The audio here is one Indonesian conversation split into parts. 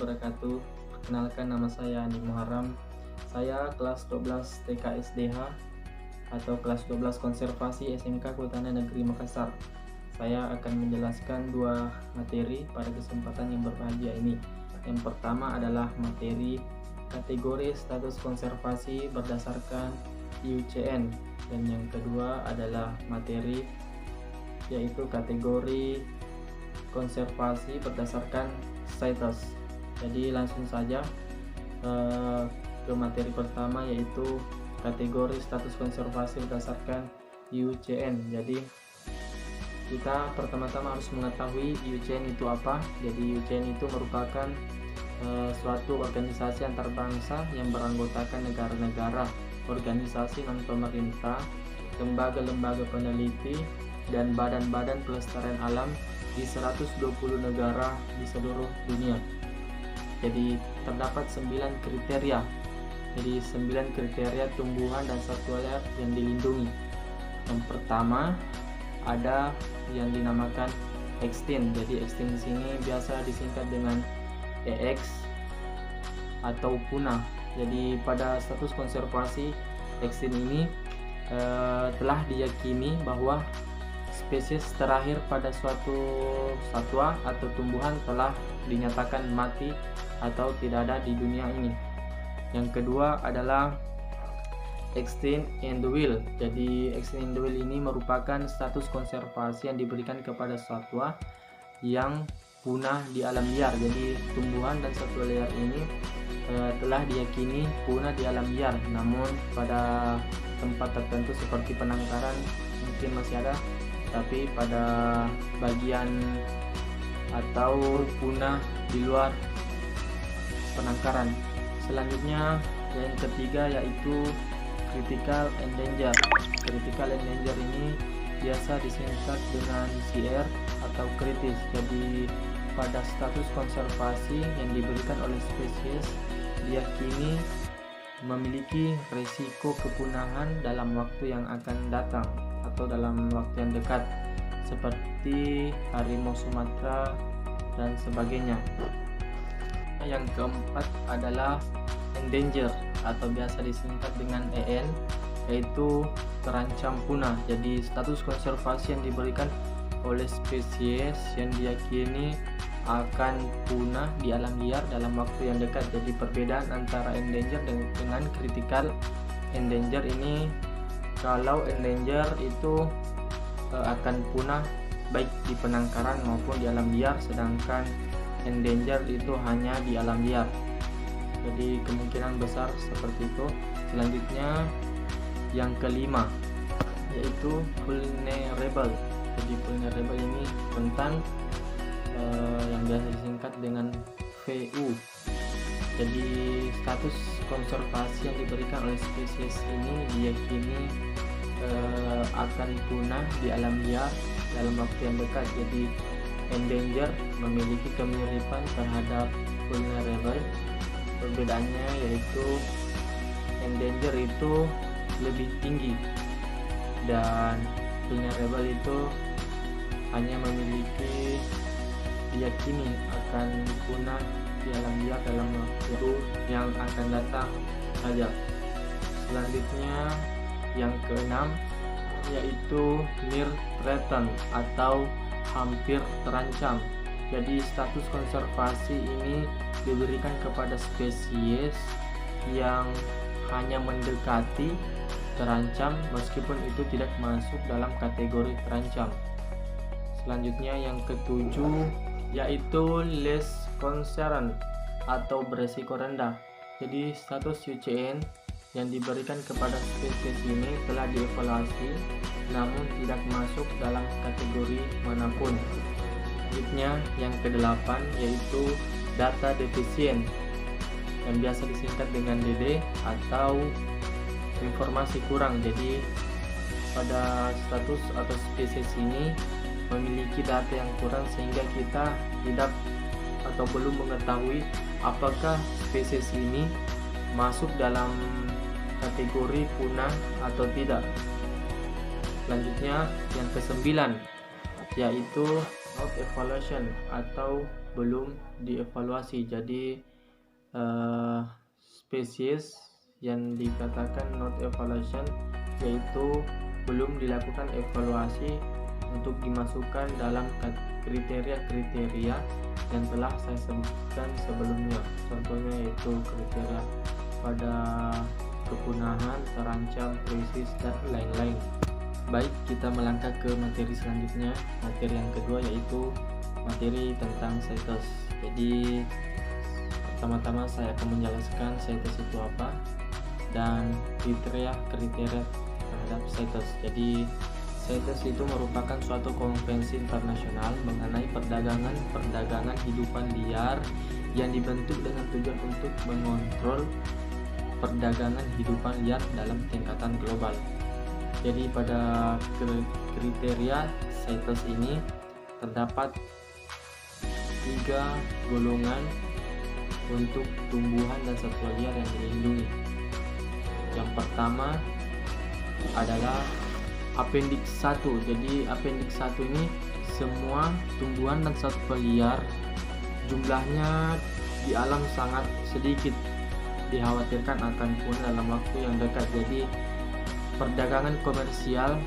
wabarakatuh. Perkenalkan, nama saya Andi Muharram. Saya kelas 12 TK SDH atau kelas 12 Konservasi SMK Kehutanan Negeri Makassar. Saya akan menjelaskan dua materi pada kesempatan yang berbahagia ini. Yang pertama adalah materi kategori status konservasi berdasarkan IUCN, dan yang kedua adalah materi yaitu kategori konservasi berdasarkan status. Jadi langsung saja ke materi pertama, yaitu kategori status konservasi berdasarkan IUCN. Jadi kita pertama-tama harus mengetahui IUCN itu apa. Jadi IUCN itu merupakan suatu organisasi antar bangsa yang beranggotakan negara-negara, organisasi non-pemerintah, lembaga-lembaga peneliti, dan badan-badan pelestarian alam di 120 negara di seluruh dunia. Jadi terdapat 9 kriteria. Jadi 9 kriteria tumbuhan dan satwa liar yang dilindungi. Yang pertama ada yang dinamakan extinct. Jadi extinct di sini biasa disingkat dengan EX atau punah. Jadi pada status konservasi extinct ini telah diyakini bahwa spesies terakhir pada suatu satwa atau tumbuhan telah dinyatakan mati atau tidak ada di dunia ini. Yang kedua adalah extinct in the wild. Jadi extinct in the wild ini merupakan status konservasi yang diberikan kepada satwa yang punah di alam liar. Jadi tumbuhan dan satwa liar ini telah diyakini punah di alam liar, namun pada tempat tertentu seperti penangkaran mungkin masih ada, tapi pada bagian atau punah di luar penangkaran. Selanjutnya yang ketiga yaitu critical endanger. Critical endanger ini biasa disingkat dengan CR atau kritis. Jadi pada status konservasi yang diberikan oleh spesies diyakini memiliki risiko kepunahan dalam waktu yang akan datang atau dalam waktu yang dekat, seperti harimau Sumatera dan sebagainya. Yang keempat adalah endanger atau biasa disingkat dengan EN, yaitu terancam punah. Jadi status konservasi yang diberikan oleh spesies yang diyakini akan punah di alam liar dalam waktu yang dekat. Jadi perbedaan antara endanger dengan critical endanger ini, kalau endanger itu akan punah baik di penangkaran maupun di alam liar, sedangkan endanger itu hanya di alam liar. Jadi kemungkinan besar seperti itu. Selanjutnya yang kelima yaitu vulnerable. Jadi vulnerable ini rentan, yang biasa disingkat dengan VU. Jadi status konservasi yang diberikan oleh spesies ini diyakini akan punah di alam liar dalam waktu yang dekat. Jadi endanger memiliki kemiripan terhadap vulnerable. Perbedaannya yaitu endanger itu lebih tinggi dan vulnerable itu hanya memiliki diyakini akan punah di alam liar dalam waktu yang akan datang saja. Selanjutnya yang keenam yaitu near threatened atau hampir terancam. Jadi status konservasi ini diberikan kepada spesies yang hanya mendekati terancam meskipun itu tidak masuk dalam kategori terancam. Selanjutnya yang ketujuh yaitu less concern atau beresiko rendah. Jadi status IUCN yang diberikan kepada spesies ini telah dievaluasi namun tidak masuk dalam kategori manapun. Selanjutnya yang kedelapan yaitu data deficient, yang biasa disingkat dengan DD atau informasi kurang. Jadi pada status atau spesies ini memiliki data yang kurang sehingga kita tidak atau belum mengetahui apakah spesies ini masuk dalam kategori punah atau tidak. Selanjutnya yang kesembilan yaitu not evaluation atau belum dievaluasi. Jadi spesies yang dikatakan not evaluation yaitu belum dilakukan evaluasi untuk dimasukkan dalam kriteria-kriteria yang telah saya sebutkan sebelumnya. Contohnya yaitu kriteria pada kepunahan, terancam, krisis, dan lain-lain. Baik, kita melangkah ke materi selanjutnya. Materi yang kedua yaitu materi tentang CITES. Jadi pertama-tama saya akan menjelaskan CITES itu apa dan kriteria terhadap CITES. Jadi CITES itu merupakan suatu konvensi internasional mengenai perdagangan hidupan liar yang dibentuk dengan tujuan untuk mengontrol perdagangan hidupan liar dalam tingkatan global. Jadi pada kriteria CITES ini terdapat 3 golongan untuk tumbuhan dan satwa liar yang dilindungi. Yang pertama adalah Appendix 1. Jadi Appendix 1 ini semua tumbuhan dan satwa liar jumlahnya di alam sangat sedikit, dikhawatirkan akan punah dalam waktu yang dekat. Jadi perdagangan komersial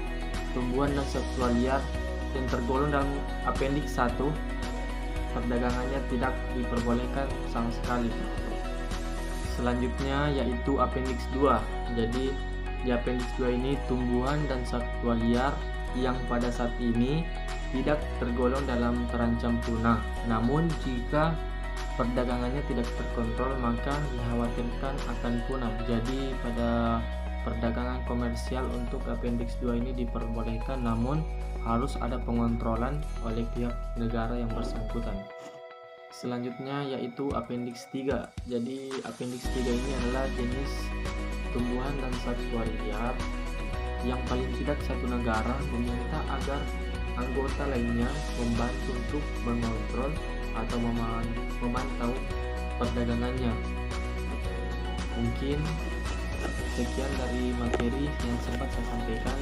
tumbuhan dan satwa liar yang tergolong dalam Appendix 1 perdagangannya tidak diperbolehkan sama sekali. Selanjutnya yaitu Appendix 2. Jadi di Appendix 2 ini tumbuhan dan satwa liar yang pada saat ini tidak tergolong dalam terancam punah. Namun jika perdagangannya tidak terkontrol maka dikhawatirkan akan punah. Jadi pada perdagangan komersial untuk Appendix 2 ini diperbolehkan, namun harus ada pengontrolan oleh pihak negara yang bersangkutan. Selanjutnya yaitu Appendix 3. Jadi Appendix 3 ini adalah jenis tumbuhan dan satwa liar yang paling tidak satu negara meminta agar anggota lainnya membantu untuk mengontrol atau memantau perdagangannya. Mungkin sekian dari materi yang sempat saya sampaikan.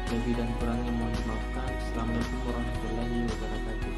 Lebih dan kurangnya mohon dimaafkan. Assalamualaikum warahmatullahi wabarakatuh.